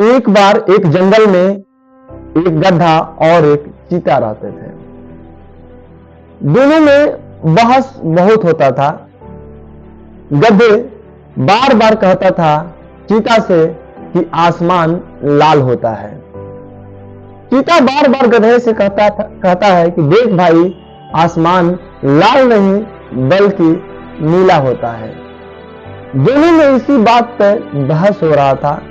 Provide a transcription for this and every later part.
एक बार एक जंगल में एक गधा और एक चीता रहते थे। दोनों में बहस बहुत होता था। गधे बार बार कहता था चीता से कि आसमान लाल होता है। चीता बार बार गधे से कहता है कि देख भाई, आसमान लाल नहीं बल्कि नीला होता है। दोनों में इसी बात पर बहस हो रहा था।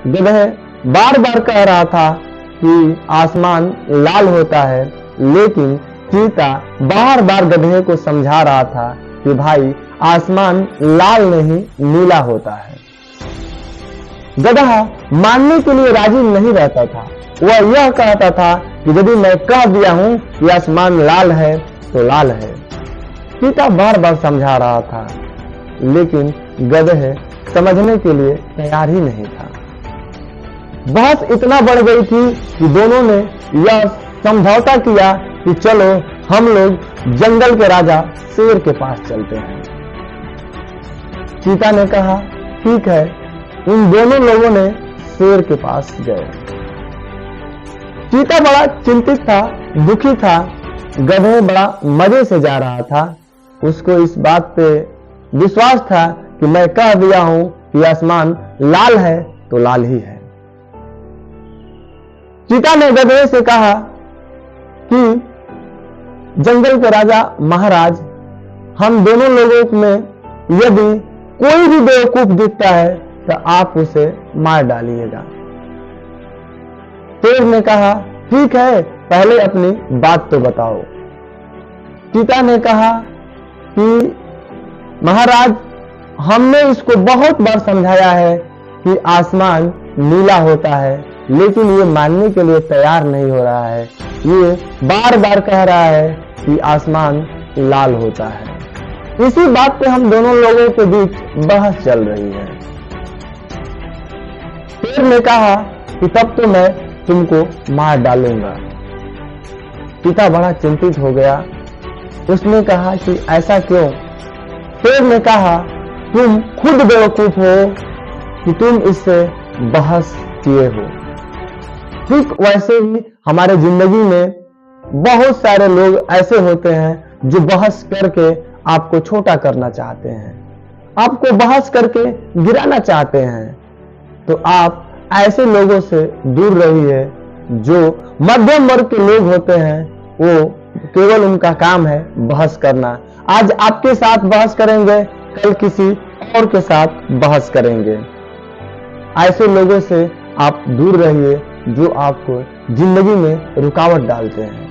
गधे बार बार कह रहा था कि आसमान लाल होता है, लेकिन चीता बार बार गधे को समझा रहा था कि भाई, आसमान लाल नहीं नीला होता है। गधा मानने के लिए राजी नहीं रहता था। वह यह कहता था कि यदि मैं कह दिया हूं कि आसमान लाल है तो लाल है। चीता बार बार समझा रहा था, लेकिन गधे समझने के लिए तैयार ही नहीं था। बहस इतना बढ़ गई थी कि दोनों ने यह समझौता किया कि चलो हम लोग जंगल के राजा शेर के पास चलते हैं। चीता ने कहा ठीक है। उन दोनों लोगों ने शेर के पास गए। चीता बड़ा चिंतित था, दुखी था। गधे बड़ा मजे से जा रहा था। उसको इस बात पे विश्वास था कि मैं कह दिया हूं कि आसमान लाल है तो लाल ही है। चीता ने गधे से कहा कि जंगल के राजा महाराज, हम दोनों लोगों में यदि कोई भी बेवकूफ दिखता है तो आप उसे मार डालिएगा। शेर ने कहा ठीक है, पहले अपनी बात तो बताओ। चीता ने कहा कि महाराज, हमने इसको बहुत बार समझाया है कि आसमान नीला होता है, लेकिन ये मानने के लिए तैयार नहीं हो रहा है। ये बार बार कह रहा है कि आसमान लाल होता है। इसी बात पे हम दोनों लोगों के बीच बहस चल रही है। शेर ने कहा कि तब तो मैं तुमको मार डालूंगा। चीता बड़ा चिंतित हो गया। उसने कहा कि ऐसा क्यों? शेर ने कहा तुम खुद बेवकूफ हो कि तुम इससे बहस किए हो। ठीक वैसे ही हमारे जिंदगी में बहुत सारे लोग ऐसे होते हैं जो बहस करके आपको छोटा करना चाहते हैं, आपको बहस करके गिराना चाहते हैं। तो आप ऐसे लोगों से दूर रहिए। जो मध्यम वर्ग के लोग होते हैं वो केवल उनका काम है बहस करना। आज आपके साथ बहस करेंगे, कल किसी और के साथ बहस करेंगे। ऐसे लोगों से आप दूर रहिए जो आपको जिंदगी में रुकावट डालते हैं।